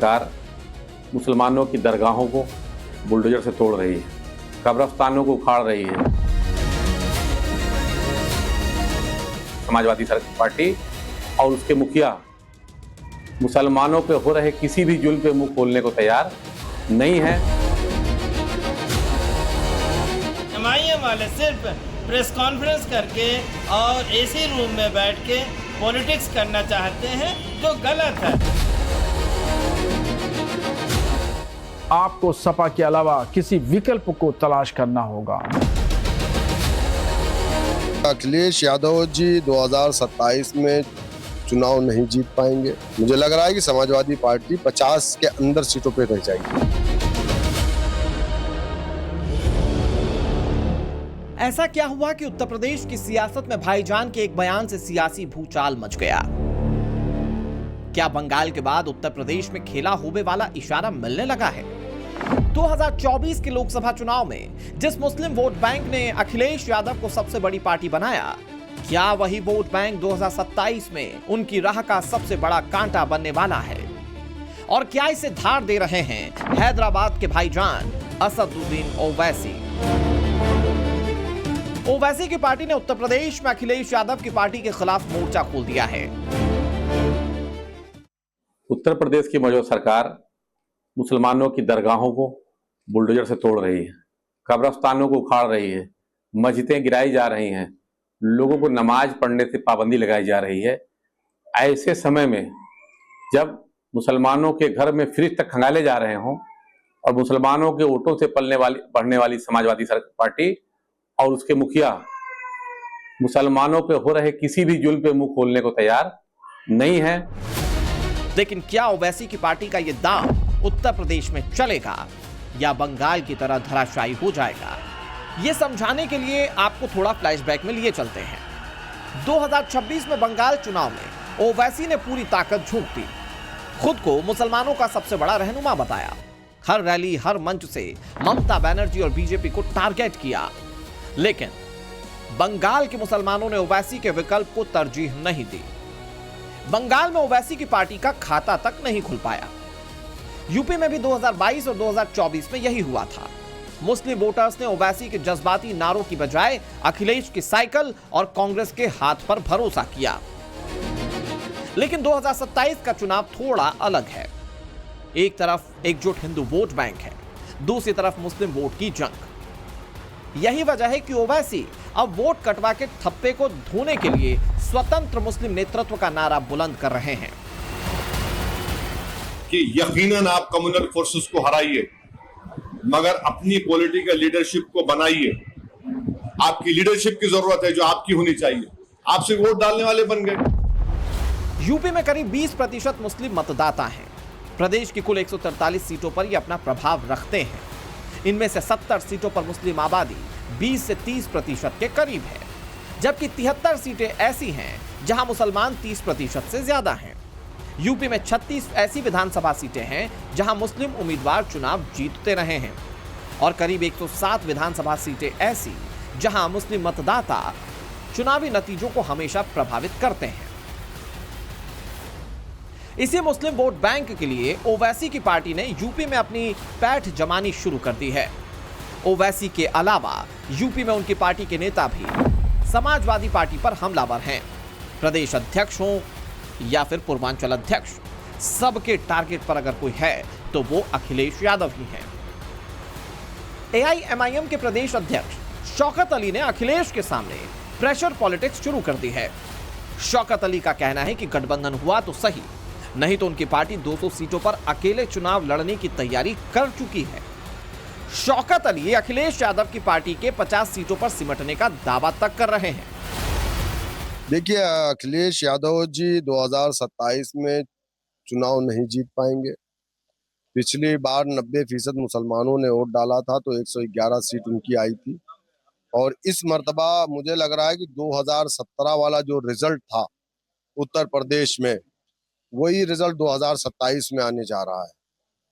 सरकार मुसलमानों की दरगाहों को बुलडोजर से तोड़ रही है, कब्रिस्तानों को उखाड़ रही है। समाजवादी पार्टी और उसके मुखिया मुसलमानों पे हो रहे किसी भी जुल्म पे मुंह खोलने को तैयार नहीं है। एमआईएम वाले सिर्फ प्रेस कॉन्फ्रेंस करके और एसी रूम में बैठ के पॉलिटिक्स करना चाहते हैं, जो गलत है। आपको सपा के अलावा किसी विकल्प को तलाश करना होगा। अखिलेश यादव जी 2027 में चुनाव नहीं जीत पाएंगे। मुझे लग रहा है कि समाजवादी पार्टी 50 के अंदर सीटों पे रह जाएगी। ऐसा क्या हुआ कि उत्तर प्रदेश की सियासत में भाईजान के एक बयान से सियासी भूचाल मच गया? क्या बंगाल के बाद उत्तर प्रदेश में खेला होने वाला इशारा मिलने लगा है? 2024 के लोकसभा चुनाव में जिस मुस्लिम वोट बैंक ने अखिलेश यादव को सबसे बड़ी पार्टी बनाया, क्या वही वोट बैंक 2027 में उनकी राह का सबसे बड़ा कांटा बनने वाला है? और क्या इसे धार दे रहे हैं हैदराबाद के भाईजान असदुद्दीन ओवैसी? ओवैसी की पार्टी ने उत्तर प्रदेश में अखिलेश यादव की पार्टी के खिलाफ मोर्चा खोल दिया है। उत्तर प्रदेश की मौजूदा सरकार मुसलमानों की दरगाहों को बुलडोजर से तोड़ रही है, कब्रिस्तानों को उखाड़ रही है, मस्जिदें गिराई जा रही हैं, लोगों को नमाज पढ़ने से पाबंदी लगाई जा रही है। ऐसे समय में जब मुसलमानों के घर में फ्रिज तक खंगाले जा रहे हों और मुसलमानों के वोटों से पढ़ने वाली समाजवादी पार्टी और उसके मुखिया मुसलमानों पे हो रहे किसी भी जुल्म पे मुंह खोलने को तैयार नहीं है। लेकिन क्या ओवैसी की पार्टी का यह दांव उत्तर प्रदेश में चलेगा या बंगाल की तरह धराशायी हो जाएगा? यह समझाने के लिए आपको थोड़ा फ्लैशबैक में लिए चलते हैं। 2026 में बंगाल चुनाव में ओवैसी ने पूरी ताकत झोंक दी, खुद को मुसलमानों का सबसे बड़ा रहनुमा बताया, हर रैली हर मंच से ममता बनर्जी और बीजेपी को टारगेट किया। लेकिन बंगाल के मुसलमानों ने ओवैसी के विकल्प को तरजीह नहीं दी। बंगाल में ओवैसी की पार्टी का खाता तक नहीं खुल पाया। यूपी में भी 2022 और 2024 में यही हुआ था। मुस्लिम वोटर्स ने ओवैसी के जज्बाती नारों की बजाय अखिलेश की साइकिल और कांग्रेस के हाथ पर भरोसा किया। लेकिन 2027 का चुनाव थोड़ा अलग है। एक तरफ एकजुट हिंदू वोट बैंक है, दूसरी तरफ मुस्लिम वोट की जंग। यही वजह है कि ओवैसी अब वोट कटवा के थप्पे को धोने के लिए स्वतंत्र मुस्लिम नेतृत्व का नारा बुलंद कर रहे हैं कि यकीनन आप कम्युनल फोर्सेस को हराइए, मगर अपनी पॉलिटिकल लीडरशिप को बनाइए। आपकी लीडरशिप की जरूरत है जो आपकी होनी चाहिए। आपसे वोट डालने वाले बन गए। यूपी में करीब 20% मुस्लिम मतदाता हैं। प्रदेश की कुल 143 सीटों पर ये अपना प्रभाव रखते हैं। इनमें से 70 सीटों पर मुस्लिम आबादी 20 से 30% के करीब है, जबकि 73 सीटें ऐसी हैं जहां मुसलमान 30% से ज्यादा हैं। यूपी में 36 ऐसी विधानसभा सीटें हैं जहां मुस्लिम उम्मीदवार चुनाव जीतते रहे हैं और करीब 107 विधानसभा सीटें ऐसी जहां मुस्लिम मतदाता चुनावी नतीजों को हमेशा प्रभावित करते हैं। इसी मुस्लिम वोट बैंक के लिए ओवैसी की पार्टी ने यूपी में अपनी पैठ जमानी शुरू कर दी है। ओवैसी के अलावा यूपी में उनकी पार्टी के नेता भी समाजवादी पार्टी पर हमलावर हैं। प्रदेश अध्यक्ष हों या फिर पूर्वांचल अध्यक्ष, सबके टारगेट पर अगर कोई है तो वो अखिलेश यादव ही हैं। एआईएमआईएम के प्रदेश अध्यक्ष शौकत अली ने अखिलेश के सामने प्रेशर पॉलिटिक्स शुरू कर दी है। शौकत अली का कहना है कि गठबंधन हुआ तो सही, नहीं तो उनकी पार्टी 200 सीटों पर अकेले चुनाव लड़ने की तैयारी कर चुकी है। शौकत अली अखिलेश यादव की पार्टी के 50 सीटों पर सिमटने का दावा तक कर रहे हैं। देखिए, अखिलेश यादव जी 2027 में चुनाव नहीं जीत पाएंगे। पिछली बार 90% मुसलमानों ने वोट डाला था तो 111 सीट उनकी आई थी, और इस मर्तबा मुझे लग रहा है कि 2017 वाला जो रिजल्ट था उत्तर प्रदेश में, वही रिजल्ट 2027 में आने जा रहा है।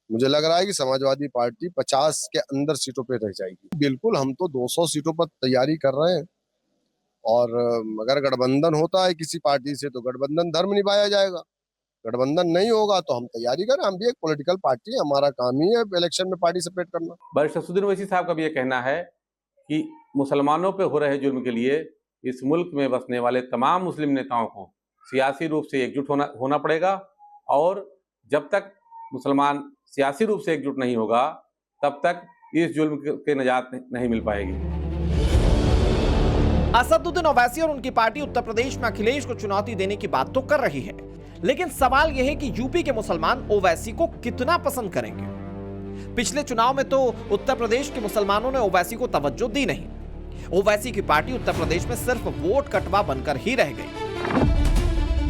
मुझे लग रहा है कि समाजवादी पार्टी 50 के अंदर सीटों पे रह जाएगी। बिल्कुल, हम तो 200 सीटों पर तैयारी कर रहे हैं, और अगर गठबंधन होता है किसी पार्टी से तो गठबंधन धर्म निभाया जाएगा। गठबंधन नहीं होगा तो हम तैयारी करें, हम भी एक पॉलिटिकल पार्टी है, हमारा काम ही है इलेक्शन में पार्टिसिपेट करना। वरिष्ठ असदुद्दीन ओवैसी साहब का भी ये कहना है कि मुसलमानों पे हो रहे जुल्म के लिए इस मुल्क में बसने वाले तमाम मुस्लिम नेताओं को सियासी रूप से एकजुट होना पड़ेगा, और जब तक मुसलमान सियासी रूप से एकजुट नहीं होगा तब तक इस जुल्म के निजात नहीं मिल पाएगी। असदुद्दीन ओवैसी और उनकी पार्टी उत्तर प्रदेश में अखिलेश को चुनौती देने की बात तो कर रही है, लेकिन सवाल यह है कि यूपी के मुसलमान ओवैसी को कितना पसंद करेंगे। पिछले चुनाव में तो उत्तर प्रदेश के मुसलमानों ने ओवैसी को तवज्जो दी नहीं। ओवैसी की पार्टी उत्तर प्रदेश में सिर्फ वोट कटवा बनकर ही रह गई।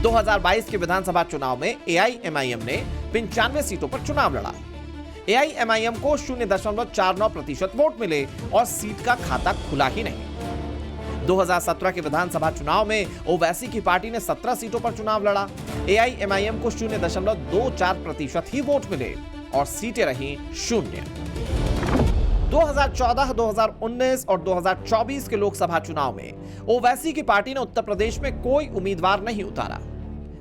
2022 के विधानसभा चुनाव में एआईएमआईएम ने 95 सीटों पर चुनाव लड़ा। एआईएमआईएम को 0.49% वोट मिले और सीट का खाता खुला ही नहीं। 2017 के विधानसभा चुनाव में ओवैसी की पार्टी ने 17 सीटों पर चुनाव लड़ा। एआईएमआईएम को 0.24% ही वोट मिले और सीटें रहीं 0। 2014, 2019 और 2024 के लोकसभा चुनाव में ओवैसी की पार्टी ने उत्तर प्रदेश में कोई उम्मीदवार नहीं उतारा।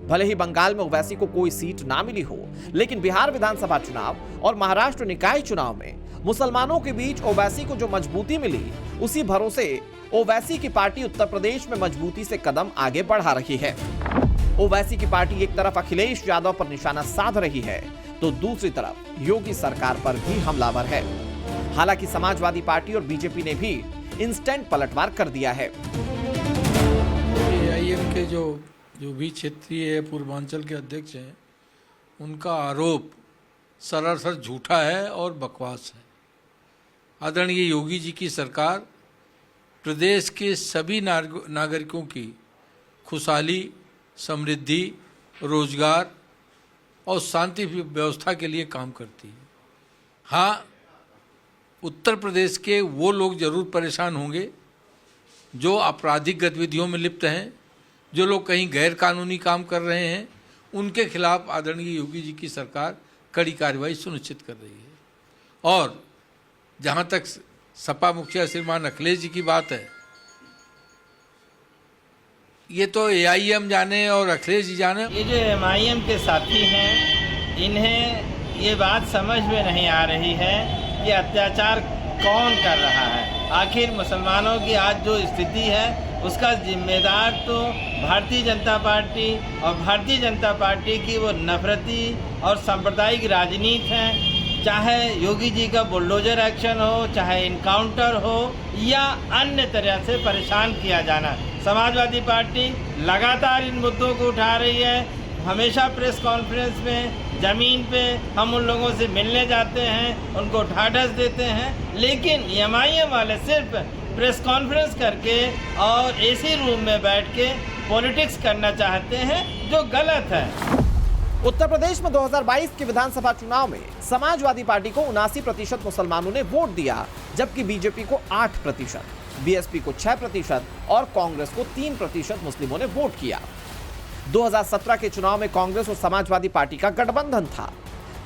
भले ही बंगाल में ओवैसी को कोई सीट ना मिली हो, लेकिन बिहार विधानसभा चुनाव और महाराष्ट्र निकाय चुनाव में मुसलमानों के बीच ओवैसी को जो मजबूती मिली, उसी भरोसे ओवैसी की पार्टी उत्तर प्रदेश में मजबूती से कदम आगे बढ़ा रही है। ओवैसी की पार्टी एक तरफ अखिलेश यादव पर निशाना साध रही है, तो दूसरी तरफ योगी सरकार पर भी हमलावर है। हालांकि समाजवादी पार्टी और बीजेपी ने भी इंस्टेंट पलटवार कर दिया है। एआईएम के जो भी क्षेत्रीय पूर्वांचल के अध्यक्ष हैं, उनका आरोप सरासर झूठा है और बकवास है। आदरणीय योगी जी की सरकार प्रदेश के सभी नागरिकों की खुशहाली, समृद्धि, रोजगार और शांति व्यवस्था के लिए काम करती है। हाँ, उत्तर प्रदेश के वो लोग जरूर परेशान होंगे जो आपराधिक गतिविधियों में लिप्त हैं, जो लोग कहीं गैर कानूनी काम कर रहे हैं, उनके खिलाफ आदरणीय योगी जी की सरकार कड़ी कार्रवाई सुनिश्चित कर रही है। और जहाँ तक सपा मुखिया श्रीमान अखिलेश जी की बात है, ये तो एआईएम जाने और अखिलेश जी जाने। ये जो एमआईएम के साथी हैं, इन्हें ये बात समझ में नहीं आ रही है कि अत्याचार कौन कर रहा है। आखिर मुसलमानों की आज जो स्थिति है, उसका जिम्मेदार तो भारतीय जनता पार्टी और भारतीय जनता पार्टी की वो नफरती और सांप्रदायिक राजनीति है। चाहे योगी जी का बुलडोजर एक्शन हो, चाहे इनकाउंटर हो या अन्य तरह से परेशान किया जाना, समाजवादी पार्टी लगातार इन मुद्दों को उठा रही है। हमेशा प्रेस कॉन्फ्रेंस में ज़मीन पे हम उन लोगों से मिलने जाते हैं, उनको ढाढ़स देते हैं, लेकिन एमआईएम वाले सिर्फ प्रेस कॉन्फ्रेंस करके और एसी रूम में बैठ के पॉलिटिक्स करना चाहते हैं, जो गलत है। उत्तर प्रदेश में 2022 के विधानसभा चुनाव में समाजवादी पार्टी को 79% मुसलमानों ने वोट दिया, जबकि बीजेपी को 8%, बीएसपी को 6% और कांग्रेस को 3% मुस्लिमों ने वोट किया। 2017 के चुनाव में कांग्रेस और समाजवादी पार्टी का गठबंधन था।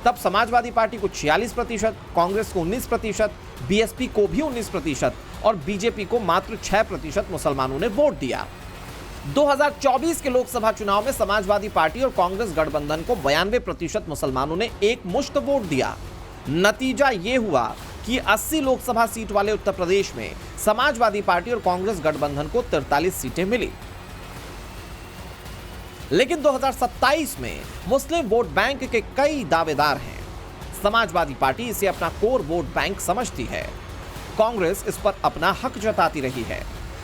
तब समाजवादी पार्टी को 46%, कांग्रेस को 19%, बीएसपी को भी 19% और बीजेपी को मात्र 6% मुसलमानों ने वोट दिया। 2024 के लोकसभा चुनाव में समाजवादी पार्टी और कांग्रेस गठबंधन को 92% मुसलमानों ने एक मुश्त वोट दिया। नतीजा ये हुआ कि 80 लोकसभा सीट वाले उत्तर प्रदेश में समाजवादी पार्टी और कांग्रेस गठबंधन को 43 सीटें मिली। लेकिन 2027 में मुस्लिम वोट बैंक के कई दावेदार हैं। समाजवादी पार्टी इसे अपना कोर वोट बैंक समझती है, कांग्रेस इस पर अपना हक जताती रही है,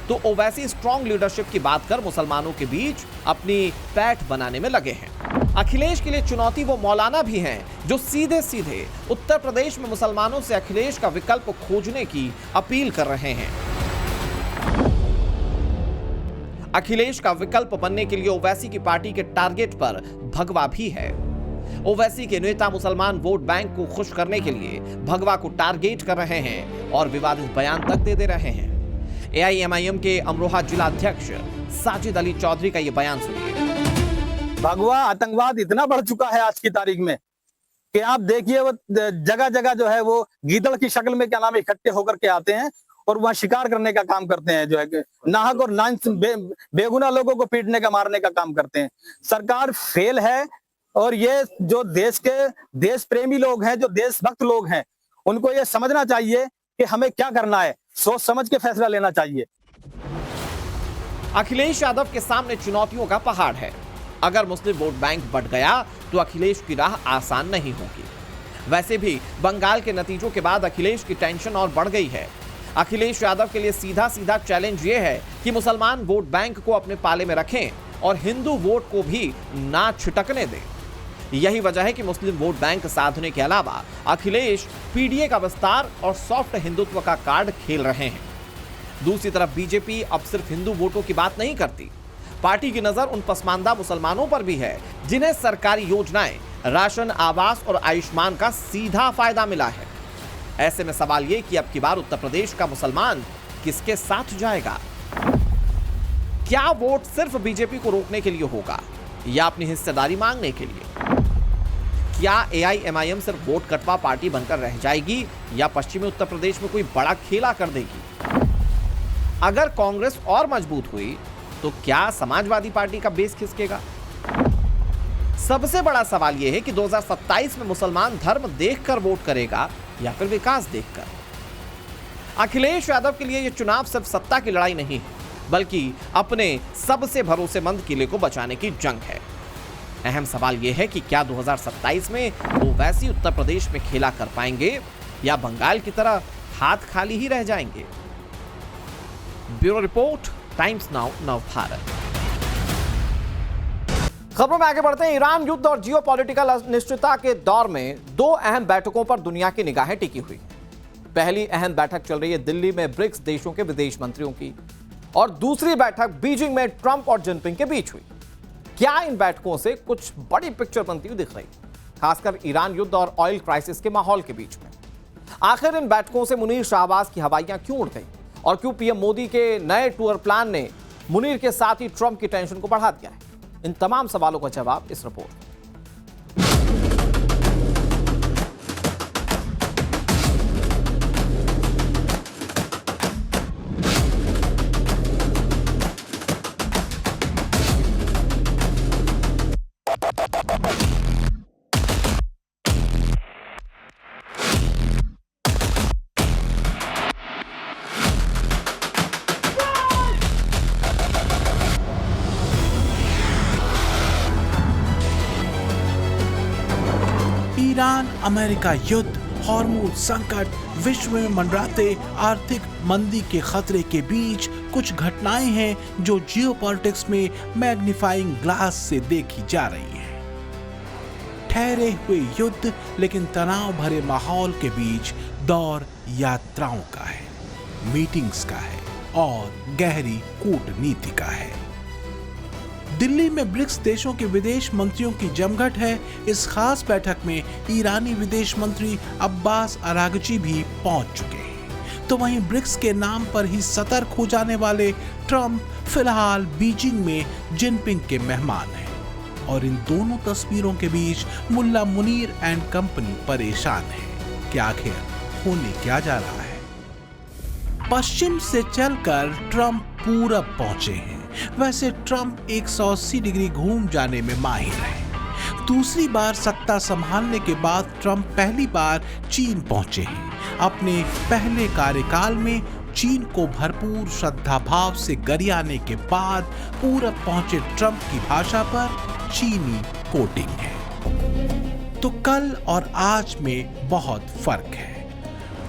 तो ओवैसी स्ट्रॉन्ग लीडरशिप की बात कर मुसलमानों के बीच अपनी पैठ बनाने में लगे हैं। अखिलेश के लिए चुनौती वो मौलाना भी हैं जो सीधे सीधे उत्तर प्रदेश में मुसलमानों से अखिलेश का विकल्प खोजने की अपील कर रहे हैं। अखिलेश का विकल्प बनने के लिए ओवैसी की पार्टी के टारगेट पर भगवा भी है। ओवैसी के नेता मुसलमान वोट बैंक को खुश करने के लिए भगवा को टारगेट कर रहे हैं और विवादित बयान तक दे रहे हैं। एआईएमआईएम के अमरोहा जिला अध्यक्ष साजिद अली चौधरी का यह बयान सुनिए। भगवा आतंकवाद इतना बढ़ चुका है आज की तारीख में कि आप देखिए, वो जगह जगह जो है वो गीदड़ की शक्ल में क्या नाम इकट्ठे होकर के आते हैं और वहां शिकार करने का काम करते हैं, जो है नाहक और बेगुनाह लोगों को पीटने का, मारने का काम करते हैं। सरकार फेल है और ये जो देश प्रेमी लोग हैं, जो देशभक्त लोग हैं, उनको ये समझना चाहिए कि हमें क्या करना है, सोच समझ के फैसला लेना चाहिए। अखिलेश यादव के सामने चुनौतियों का पहाड़ है। अगर मुस्लिम वोट बैंक बढ़ गया तो अखिलेश की राह आसान नहीं होगी। वैसे भी बंगाल के नतीजों के बाद अखिलेश की टेंशन और बढ़ गई है। अखिलेश यादव के लिए सीधा सीधा चैलेंज ये है कि मुसलमान वोट बैंक को अपने पाले में रखें और हिंदू वोट को भी ना छिटकने दें। यही वजह है कि मुस्लिम वोट बैंक साधने के अलावा अखिलेश पीडीए का विस्तार और सॉफ्ट हिंदुत्व का कार्ड खेल रहे हैं। दूसरी तरफ बीजेपी अब सिर्फ हिंदू वोटों की बात नहीं करती। पार्टी की नजर उन पसमानदा मुसलमानों पर भी है जिन्हें सरकारी योजनाएं, राशन, आवास और आयुष्मान का सीधा फायदा मिला है। ऐसे में सवाल ये कि अब की बार उत्तर प्रदेश का मुसलमान किसके साथ जाएगा? क्या वोट सिर्फ बीजेपी को रोकने के लिए होगा या अपनी हिस्सेदारी मांगने के लिए? क्या एआईएमआईएम सिर्फ वोट कटवा पार्टी बनकर रह जाएगी या पश्चिमी उत्तर प्रदेश में कोई बड़ा खेला कर देगी? अगर कांग्रेस और मजबूत हुई तो क्या समाजवादी पार्टी का बेस खिसकेगा? सबसे बड़ा सवाल यह है कि 2027 में मुसलमान धर्म देखकर वोट करेगा या फिर विकास देखकर? अखिलेश यादव के लिए यह चुनाव सिर्फ सत्ता की लड़ाई नहीं है, बल्कि अपने सबसे भरोसेमंद किले को बचाने की जंग है। अहम सवाल यह है कि क्या 2027 में वो वैसी उत्तर प्रदेश में खेला कर पाएंगे या बंगाल की तरह हाथ खाली ही रह जाएंगे? ब्यूरो रिपोर्ट, टाइम्स नाउ, नव भारत। खबरों में आगे बढ़ते हैं। ईरान युद्ध और जियोपॉलिटिकल अनिश्चितता के दौर में दो अहम बैठकों पर दुनिया की निगाहें टिकी हुई हैं। पहली अहम बैठक चल रही है दिल्ली में ब्रिक्स देशों के विदेश मंत्रियों की, और दूसरी बैठक बीजिंग में ट्रंप और जिनपिंग के बीच हुई। क्या इन बैठकों से कुछ बड़ी पिक्चर बनती हुई दिख रही, खासकर ईरान युद्ध और ऑयल क्राइसिस के माहौल के बीच में? आखिर इन बैठकों से मुनीर शाहबाज की हवाइयां क्यों उड़ गई और क्यों पीएम मोदी के नए टूर प्लान ने मुनीर के साथ ही ट्रंप की टेंशन को बढ़ा दिया है? इन तमाम सवालों का जवाब इस रिपोर्ट में। ईरान अमेरिका युद्ध, हॉर्मुज संकट, विश्व में मंडराते आर्थिक मंदी के खतरे के बीच कुछ घटनाएं हैं जो जियोपॉलिटिक्स में मैग्नीफाइंग ग्लास से देखी जा रही हैं। ठहरे हुए युद्ध लेकिन तनाव भरे माहौल के बीच दौर यात्राओं का है, मीटिंग्स का है और गहरी कूटनीति का है। दिल्ली में ब्रिक्स देशों के विदेश मंत्रियों की जमघट है। इस खास बैठक में ईरानी विदेश मंत्री अब्बास अरागची भी पहुंच चुके हैं। तो वहीं ब्रिक्स के नाम पर ही सतर्क हो जाने वाले ट्रंप फिलहाल बीजिंग में जिनपिंग के मेहमान हैं। और इन दोनों तस्वीरों के बीच मुल्ला मुनीर एंड कंपनी परेशान है कि आखिर होने क्या जा रहा है। पश्चिम से चलकर ट्रंप पूरब पहुंचे हैं। वैसे ट्रंप 180 डिग्री घूम जाने में माहिर है। दूसरी बार सत्ता संभालने के बाद ट्रंप पहली बार चीन पहुंचे हैं। अपने पहले कार्यकाल में चीन को भरपूर श्रद्धा भाव से गरियाने के बाद पूरब पहुंचे ट्रंप की भाषा पर चीनी कोटिंग है। तो कल और आज में बहुत फर्क है।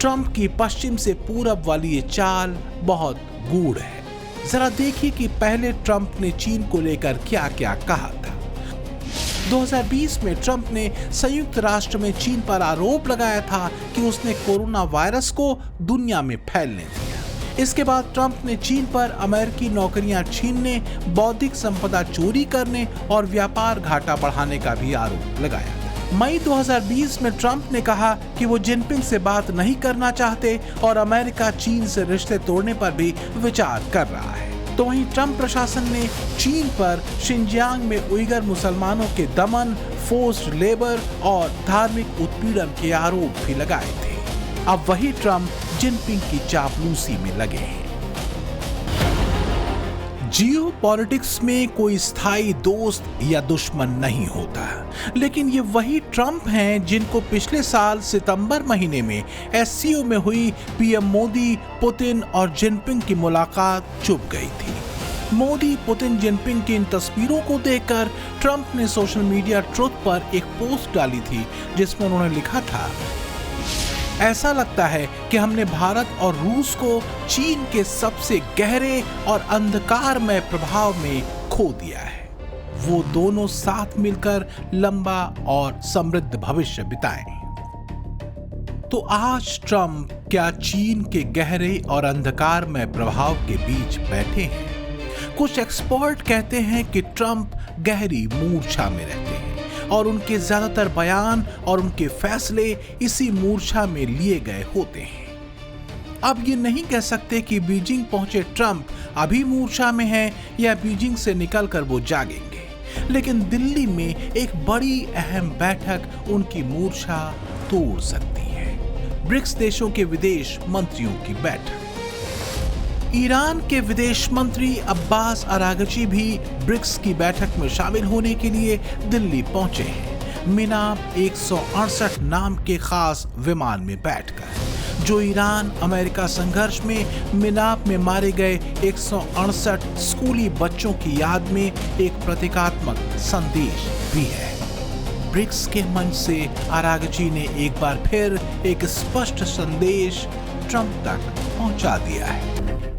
ट्रंप की पश्चिम से पूरब वाली ये चाल बहुत गूढ़ है। जरा देखिए कि पहले ट्रंप ने चीन को लेकर क्या क्या कहा था। 2020 में ट्रंप ने संयुक्त राष्ट्र में चीन पर आरोप लगाया था कि उसने कोरोना वायरस को दुनिया में फैलने दिया। इसके बाद ट्रंप ने चीन पर अमेरिकी नौकरियां छीनने, बौद्धिक संपदा चोरी करने और व्यापार घाटा बढ़ाने का भी आरोप लगाया। मई 2020 में ट्रंप ने कहा कि वो जिनपिंग से बात नहीं करना चाहते और अमेरिका चीन से रिश्ते तोड़ने पर भी विचार कर रहा है। तो वहीं ट्रंप प्रशासन ने चीन पर शिनजियांग में उइगर मुसलमानों के दमन, फोर्स्ड लेबर और धार्मिक उत्पीड़न के आरोप भी लगाए थे। अब वही ट्रंप जिनपिंग की चापलूसी में लगे हैं। जियो पॉलिटिक्स में कोई स्थायी दोस्त या दुश्मन नहीं होता, लेकिन ये वही ट्रंप हैं जिनको पिछले साल सितंबर महीने में एससीओ में हुई पीएम मोदी, पुतिन और जिनपिंग की मुलाकात चुभ गई थी। मोदी, पुतिन, जिनपिंग की इन तस्वीरों को देखकर ट्रंप ने सोशल मीडिया ट्रुथ पर एक पोस्ट डाली थी जिसमें उन्होंने लिखा था, ऐसा लगता है कि हमने भारत और रूस को चीन के सबसे गहरे और अंधकारमय प्रभाव में खो दिया है। वो दोनों साथ मिलकर लंबा और समृद्ध भविष्य बिताएं। तो आज ट्रंप क्या चीन के गहरे और अंधकारमय प्रभाव के बीच बैठे हैं? कुछ एक्सपर्ट कहते हैं कि ट्रंप गहरी मूर्छा में रहते हैं और उनके ज्यादातर बयान और उनके फैसले इसी मूर्छा में लिए गए होते हैं। अब ये नहीं कह सकते कि बीजिंग पहुंचे ट्रंप अभी मूर्छा में हैं या बीजिंग से निकलकर वो जागेंगे, लेकिन दिल्ली में एक बड़ी अहम बैठक उनकी मूर्छा तोड़ सकती है। ब्रिक्स देशों के विदेश मंत्रियों की बैठक। ईरान के विदेश मंत्री अब्बास अरागची भी ब्रिक्स की बैठक में शामिल होने के लिए दिल्ली पहुंचे हैं, मिनाप 168 नाम के खास विमान में बैठकर, जो ईरान अमेरिका संघर्ष में मिनाप में मारे गए 168 स्कूली बच्चों की याद में एक प्रतीकात्मक संदेश भी है। ब्रिक्स के मंच से अरागची ने एक बार फिर एक स्पष्ट संदेश ट्रंप तक पहुंचा दिया है।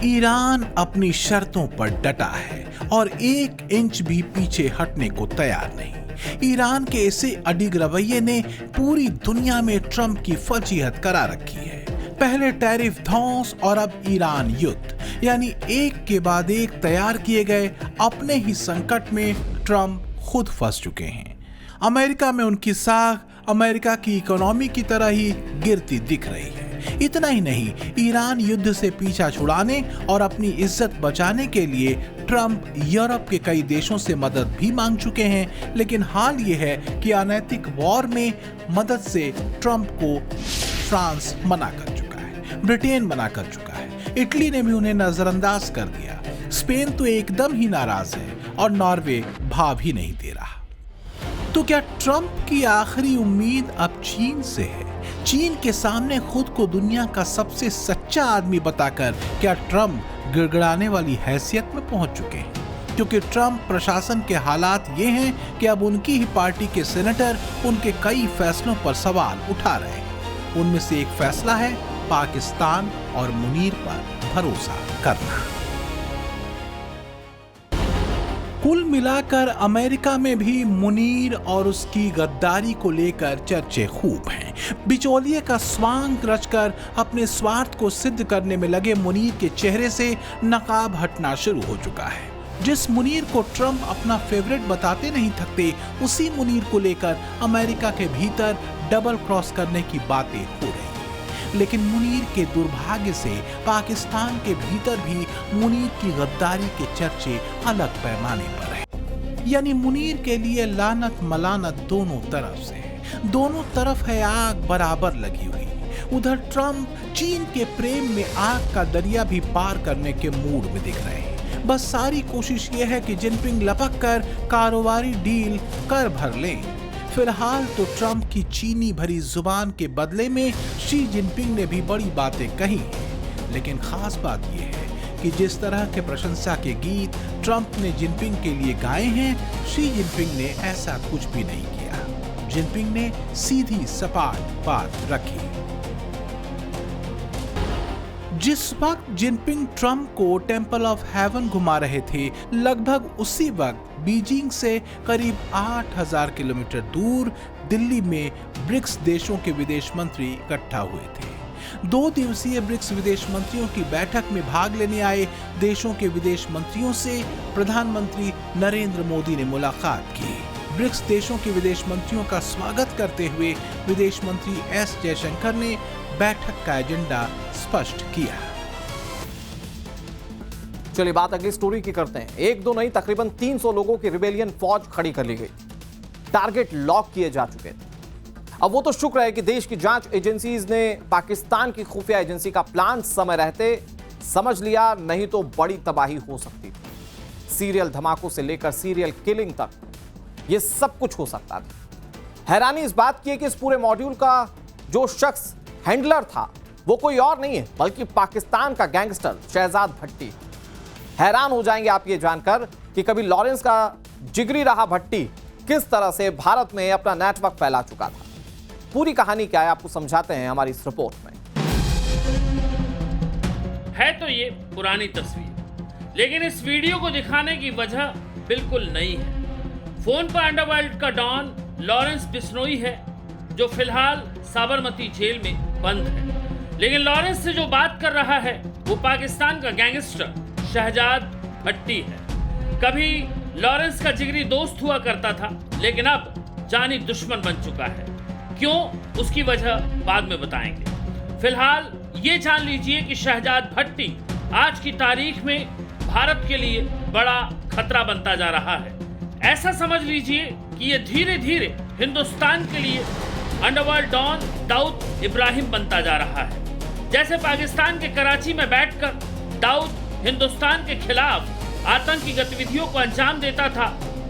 ईरान अपनी शर्तों पर डटा है और 1 इंच भी पीछे हटने को तैयार नहीं। ईरान के ऐसे अडिग रवैये ने पूरी दुनिया में ट्रंप की फजीहत करा रखी है। पहले टैरिफ धौंस और अब ईरान युद्ध, यानी एक के बाद एक तैयार किए गए अपने ही संकट में ट्रंप खुद फंस चुके हैं। अमेरिका में उनकी साख अमेरिका की इकोनॉमी की तरह ही गिरती दिख रही है। इतना ही नहीं, ईरान युद्ध से पीछा छुड़ाने और अपनी इज्जत बचाने के लिए ट्रंप यूरोप के कई देशों से मदद भी मांग चुके हैं, लेकिन हाल ये है कि अनैतिक वॉर में मदद से ट्रंप को फ्रांस मना कर चुका है, ब्रिटेन मना कर चुका है, इटली ने भी उन्हें नजरअंदाज कर दिया, स्पेन तो एकदम ही नाराज है और नॉर्वे भाव ही नहीं दे रहा। तो क्या ट्रंप की आखिरी उम्मीद अब चीन से है? चीन के सामने खुद को दुनिया का सबसे सच्चा आदमी बताकर क्या ट्रंप गिड़गिड़ाने वाली हैसियत में पहुंच चुके हैं? क्योंकि ट्रंप प्रशासन के हालात ये हैं कि अब उनकी ही पार्टी के सेनेटर उनके कई फैसलों पर सवाल उठा रहे हैं। उनमें से एक फैसला है पाकिस्तान और मुनीर पर भरोसा करना। कुल मिलाकर अमेरिका में भी मुनीर और उसकी गद्दारी को लेकर चर्चे खूब हैं। बिचौलिए का स्वांग रचकर अपने स्वार्थ को सिद्ध करने में लगे मुनीर के चेहरे से नकाब हटना शुरू हो चुका है। जिस मुनीर को ट्रंप अपना फेवरेट बताते नहीं थकते, उसी मुनीर को लेकर अमेरिका के भीतर डबल क्रॉस करने की बातें हो रही हैं। लेकिन मुनीर के दुर्भाग्य से पाकिस्तान के भीतर भी मुनीर की गद्दारी के चर्चे अलग पैमाने पर हैं। यानी मुनीर के लिए लानत मलानत दोनों तरफ से है, दोनों तरफ है आग बराबर लगी हुई। उधर ट्रंप चीन के प्रेम में आग का दरिया भी पार करने के मूड में दिख रहे हैं। बस सारी कोशिश ये है कि जिनपिंग लपक कर कारोबारी डील कर भर लें। फिलहाल तो ट्रंप की चीनी भरी जुबान के बदले में शी जिनपिंग ने भी बड़ी बातें कही हैं। लेकिन खास बात यह है कि जिस तरह के प्रशंसा के गीत ट्रंप ने जिनपिंग के लिए गाए हैं, शी जिनपिंग ने ऐसा कुछ भी नहीं किया। जिनपिंग ने सीधी सपाट बात रखी। जिस वक्त जिनपिंग ट्रंप को टेंपल ऑफ हेवन घुमा रहे थे, लगभग उसी वक्त बीजिंग से करीब 8000 किलोमीटर दूर दिल्ली में ब्रिक्स देशों के विदेश मंत्री इकट्ठा हुए थे। 2 दिवसीय ब्रिक्स विदेश मंत्रियों की बैठक में भाग लेने आए देशों के विदेश मंत्रियों से प्रधानमंत्री नरेंद्र मोदी ने मुलाकात की। ब्रिक्स देशों के विदेश मंत्रियों का स्वागत करते हुए विदेश मंत्री एस जयशंकर ने बैठक का एजेंडा स्पष्ट किया। चलिए बात अगली स्टोरी की करते हैं। एक दो नहीं, तकरीबन 300 लोगों की रिबेलियन फौज खड़ी कर ली गई। टारगेट लॉक किए जा चुके थे। अब वो तो शुक्र है कि देश की जांच एजेंसीज ने पाकिस्तान की खुफिया एजेंसी का प्लान समय रहते समझ लिया, नहीं तो बड़ी तबाही हो सकती थी। सीरियल धमाकों से लेकर सीरियल किलिंग तक ये सब कुछ हो सकता था। हैरानी इस बात की है कि इस पूरे मॉड्यूल का जो शख्स हैंडलर था वो कोई और नहीं है बल्कि पाकिस्तान का गैंगस्टर शहजाद भट्टी। हैरान हो जाएंगे आप ये जानकर कि कभी लॉरेंस का जिगरी रहा भट्टी किस तरह से भारत में अपना नेटवर्क फैला चुका था। पूरी कहानी क्या है आपको समझाते हैं हमारी इस रिपोर्ट में। है तो ये पुरानी तस्वीर, लेकिन इस वीडियो को दिखाने की वजह बिल्कुल नई है। फोन पर अंडरवर्ल्ड का डॉन लॉरेंस बिश्नोई है जो फिलहाल साबरमती जेल में बंद है, लेकिन लॉरेंस से जो बात कर रहा है वो पाकिस्तान का गैंगस्टर शहजाद भट्टी है। कभी लॉरेंस का जिगरी दोस्त हुआ करता था, लेकिन अब जानी दुश्मन बन चुका है। क्यों, उसकी वजह बाद में बताएंगे। फिलहाल ये जान लीजिए कि शहजाद भट्टी आज की तारीख में भारत के लिए बड़ा खतरा बनता जा रहा है। ऐसा समझ लीजिए कि ये धीरे धीरे हिंदुस्तान के लिए अंडरवर्ल्ड डॉन दाऊद इब्राहिम बनता जा रहा है। जैसे पाकिस्तान के कराची में बैठकर दाऊद हिंदुस्तान के खिलाफ आतंकी गतिविधियों को अंजाम देता था,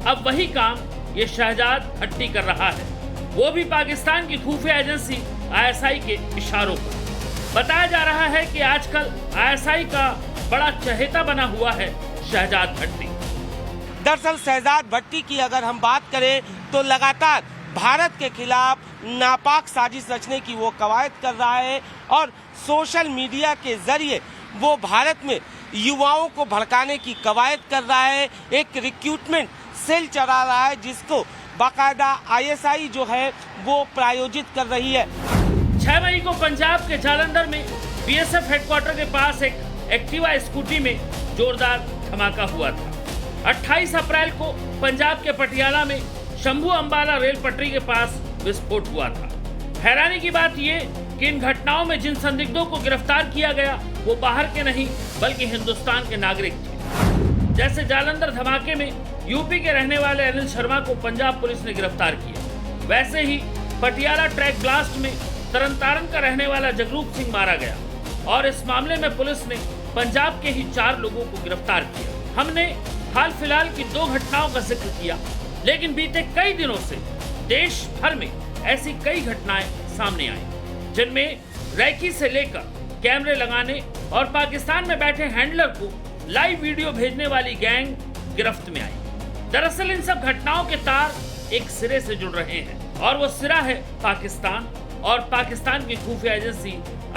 अब वही काम ये शहजाद भट्टी कर रहा है, वो भी पाकिस्तान की खुफिया एजेंसी ISI के इशारों पर। बताया जा रहा है कि आजकल ISI का बड़ा चहेता बना हुआ है शहजाद भट्टी। दरअसल शहजाद भट्टी की अगर हम बात करें तो लगातार भारत के खिलाफ नापाक साजिश रचने की वो कवायद कर रहा है और सोशल मीडिया के जरिए वो भारत में युवाओं को भड़काने की कवायद कर रहा है। एक रिक्रूटमेंट सेल चला रहा है जिसको बाकायदा ISI जो है वो प्रायोजित कर रही है। 6 मई को पंजाब के जालंधर में BSF हेडक्वार्टर के पास एक एक्टिवा स्कूटी में जोरदार धमाका हुआ था। 28 अप्रैल को पंजाब के पटियाला में शंभू अंबाला रेल पटरी के पास विस्फोट हुआ था। हैरानी की बात यह कि इन घटनाओं में जिन संदिग्धों को गिरफ्तार किया गया वो बाहर के नहीं बल्कि हिंदुस्तान के नागरिक थे। जैसे जालंधर धमाके में यूपी के रहने वाले अनिल शर्मा को पंजाब पुलिस ने गिरफ्तार किया, वैसे ही पटियाला ट्रैक ब्लास्ट में तरनतारन का रहने वाला जगरूप सिंह मारा गया और इस मामले में पुलिस ने पंजाब के ही 4 लोगों को गिरफ्तार किया। हमने हाल फिलहाल की 2 घटनाओं का जिक्र किया, लेकिन बीते कई दिनों से देश भर में ऐसी कई घटनाएं सामने आई जिनमें रैकी से लेकर कैमरे लगाने और पाकिस्तान में बैठे हैंडलर को लाइव वीडियो भेजने वाली गैंग गिरफ्त में आई। दरअसल इन सब घटनाओं के तार एक सिरे से जुड़ रहे हैं और वो सिरा है पाकिस्तान और पाकिस्तान की खुफिया एजेंसी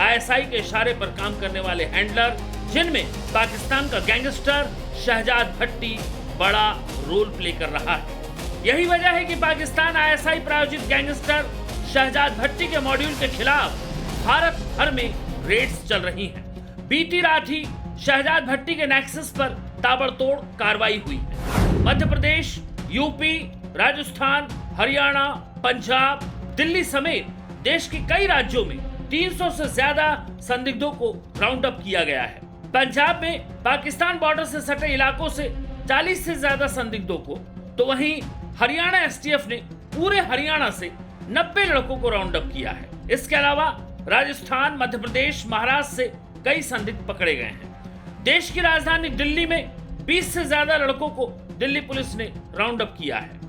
ISI के इशारे पर काम करने वाले हैंडलर, जिनमें पाकिस्तान का गैंगस्टर शहजाद भट्टी बड़ा रोल प्ले कर रहा है। यही वजह है कि पाकिस्तान ISI प्रायोजित गैंगस्टर शहजाद भट्टी के मॉड्यूल के खिलाफ भारत भर में रेड्स चल रही हैं। बीती रात ही शहजाद भट्टी के नेक्सस पर ताबड़तोड़ कार्रवाई हुई है। मध्य प्रदेश, यूपी, राजस्थान, हरियाणा, पंजाब, दिल्ली समेत देश के कई राज्यों में 300 से ज्यादा संदिग्धों को राउंड अप किया गया है। पंजाब में पाकिस्तान बॉर्डर से सटे इलाकों से 40 से ज्यादा संदिग्धों को, तो वहीं हरियाणा STF ने पूरे हरियाणा से 90 लड़कों को राउंड अप किया है। इसके अलावा राजस्थान, मध्य प्रदेश, महाराष्ट्र से कई संदिग्ध पकड़े गए हैं। देश की राजधानी दिल्ली में 20 से ज्यादा लड़कों को दिल्ली पुलिस ने राउंड अप किया है।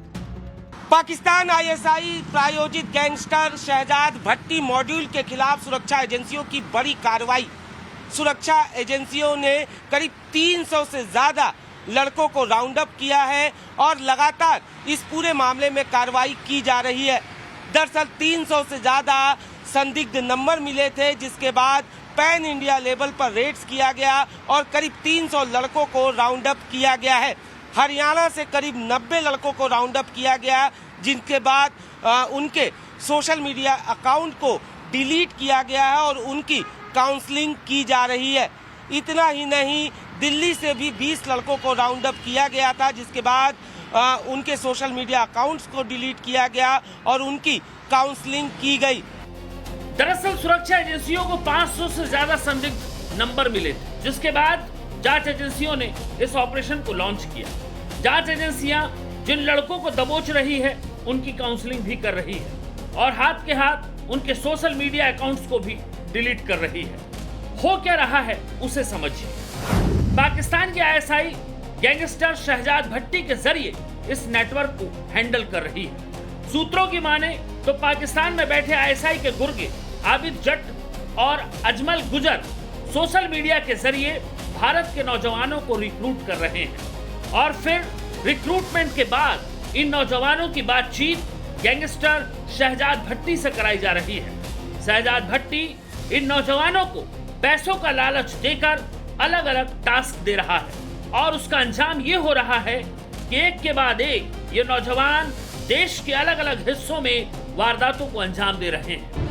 पाकिस्तान ISI प्रायोजित गैंगस्टर शहजाद भट्टी मॉड्यूल के खिलाफ सुरक्षा एजेंसियों की बड़ी कार्रवाई। सुरक्षा एजेंसियों ने करीब 300 से ज्यादा लड़कों को राउंड अप किया है और लगातार इस पूरे मामले में कार्रवाई की जा रही है। दरअसल 300 से ज्यादा संदिग्ध नंबर मिले थे, जिसके बाद पैन इंडिया लेवल पर रेड्स किया गया और करीब 300 लड़कों को राउंड अप किया गया है। हरियाणा से करीब 90 लड़कों को राउंड अप किया गया, जिनके बाद उनके सोशल मीडिया अकाउंट को डिलीट किया गया है और उनकी काउंसलिंग की जा रही है। इतना ही नहीं, दिल्ली से भी 20 लड़कों को राउंड अप किया गया था, जिसके बाद उनके सोशल मीडिया अकाउंट्स को डिलीट किया गया और उनकी काउंसलिंग की गई। दरअसल सुरक्षा एजेंसियों को 500 से ज्यादा संदिग्ध नंबर मिले थे, जिसके बाद जांच एजेंसियों ने इस ऑपरेशन को लॉन्च किया। जांच एजेंसियां जिन लड़कों को दबोच रही है उनकी काउंसलिंग भी कर रही है और हाथ के हाथ उनके सोशल मीडिया अकाउंट्स को भी डिलीट कर रही है। हो क्या रहा है उसे समझिए। पाकिस्तान की ISI गैंगस्टर शहजाद भट्टी के जरिए इस नेटवर्क को हैंडल कर रही है। सूत्रों की माने तो पाकिस्तान में बैठे आईएसआई के गुर्गे आबिद जट और अजमल गुजर सोशल मीडिया के जरिए भारत के नौजवानों को रिक्रूट कर रहे हैं और फिर रिक्रूटमेंट के बाद इन नौजवानों की बातचीत गैंगस्टर शहजाद भट्टी से कराई जा रही है। शहजाद भट्टी इन नौजवानों को पैसों का लालच देकर अलग अलग टास्क दे रहा है और उसका अंजाम ये हो रहा है कि एक के बाद एक ये नौजवान देश के अलग अलग हिस्सों में वारदातों को अंजाम दे रहे हैं।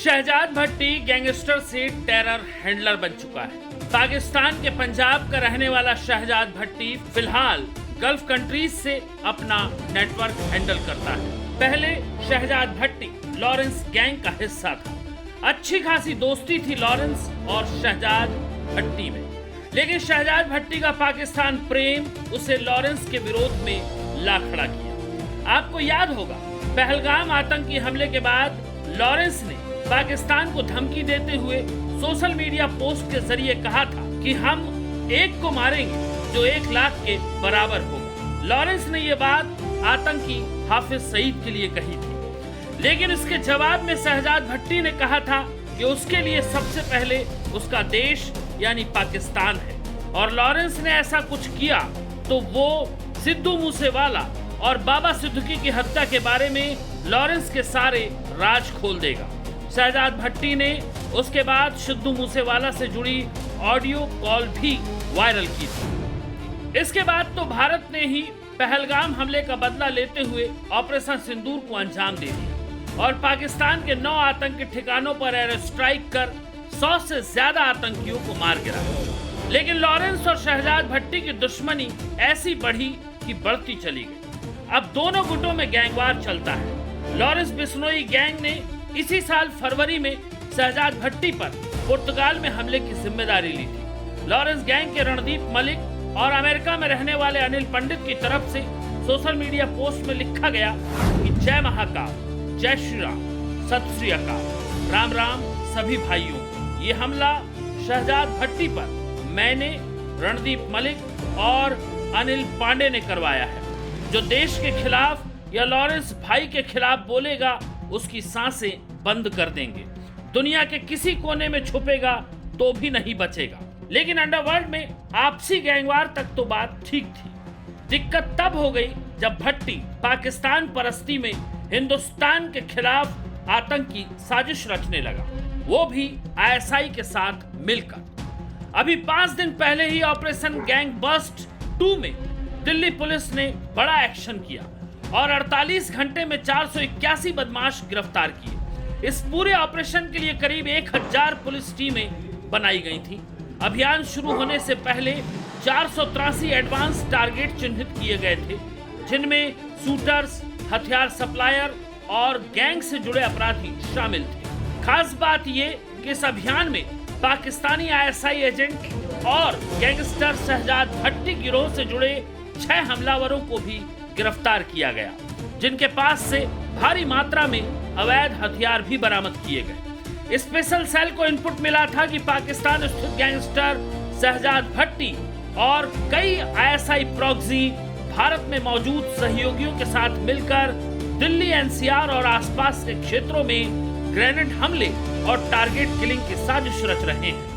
शहजाद भट्टी गैंगस्टर से टेरर हैंडलर बन चुका है। पाकिस्तान के पंजाब का रहने वाला शहजाद भट्टी फिलहाल गल्फ कंट्रीज से अपना नेटवर्क हैंडल करता है। पहले शहजाद भट्टी लॉरेंस गैंग का हिस्सा था। अच्छी खासी दोस्ती थी लॉरेंस और शहजाद भट्टी में, लेकिन शहजाद भट्टी का पाकिस्तान प्रेम उसे लॉरेंस के विरोध में ला खड़ा किया। आपको याद होगा पहलगाम आतंकी हमले के बाद लॉरेंस ने पाकिस्तान को धमकी देते हुए सोशल मीडिया पोस्ट के जरिए कहा था कि हम एक को मारेंगे जो 1 लाख के बराबर होगा। लॉरेंस ने ये बात आतंकी हाफिज सईद के लिए कही थी, लेकिन इसके जवाब में शहजाद भट्टी ने कहा था कि उसके लिए सबसे पहले उसका देश यानी पाकिस्तान है और लॉरेंस ने ऐसा कुछ किया तो वो सिद्धू मूसेवाला और बाबा सिद्दीकी की हत्या के बारे में लॉरेंस के सारे राज खोल देगा। शहजाद भट्टी ने उसके बाद सिद्धू मूसेवाला से जुड़ी ऑडियो कॉल भी वायरल की थी। इसके बाद तो भारत ने ही पहलगाम हमले का बदला लेते हुए ऑपरेशन सिंदूर को अंजाम दे दिया और पाकिस्तान के 9 आतंकी ठिकानों पर एयर स्ट्राइक कर 100 से ज्यादा आतंकियों को मार गिराया। लेकिन लॉरेंस और शहजाद भट्टी की दुश्मनी ऐसी बढ़ी कि बढ़ती चली गई। अब दोनों गुटों में गैंगवार चलता है। लॉरेंस बिश्नोई गैंग ने इसी साल फरवरी में शहजाद भट्टी पर पुर्तगाल में हमले की जिम्मेदारी ली थी। लॉरेंस गैंग के रणदीप मलिक और अमेरिका में रहने वाले अनिल पंडित की तरफ से सोशल मीडिया पोस्ट में लिखा गया कि जय महाकाल, जय श्री राम, सत श्री अकाल, राम राम सभी भाइयों। ये हमला शहजाद भट्टी पर मैंने, रणदीप मलिक और अनिल पांडे ने करवाया है। जो देश के खिलाफ या लॉरेंस भाई के खिलाफ बोलेगा उसकी सांसें बंद कर देंगे। दुनिया के किसी कोने में छुपेगा तो भी नहीं बचेगा। लेकिन अंडरवर्ल्ड में आपसी गैंगवार तक तो बात ठीक थी। दिक्कत तब हो गई जब भट्टी पाकिस्तान परस्ती में हिंदुस्तान के खिलाफ आतंकी साजिश रचने लगा, वो भी आईएसआई के साथ मिलकर। अभी 5 दिन पहले ही ऑपरेशन गैंग बस्ट 2 में दिल्ली पुलिस ने बड़ा एक्शन किया और 48 घंटे में 481 बदमाश गिरफ्तार किए। इस पूरे ऑपरेशन के लिए करीब 1000 पुलिस टीमें बनाई गई थी। अभियान शुरू होने से पहले 483 एडवांस टारगेट चिन्हित किए गए थे, जिनमें शूटर्स, हथियार सप्लायर और गैंग से जुड़े अपराधी शामिल थे। खास बात ये कि इस अभियान में पाकिस्तानी आईएसआई एजेंट और गैंगस्टर शहजाद भट्टी गिरोह से जुड़े 6 हमलावरों को भी गिरफ्तार किया गया, जिनके पास से भारी मात्रा में अवैध हथियार भी बरामद किए गए। स्पेशल सेल को इनपुट मिला था कि पाकिस्तान स्थित गैंगस्टर शहजाद भट्टी और कई आईएसआई प्रॉक्सी भारत में मौजूद सहयोगियों के साथ मिलकर दिल्ली एनसीआर और आसपास के क्षेत्रों में ग्रेनेड हमले और टारगेट किलिंग की साजिश रच रहे हैं।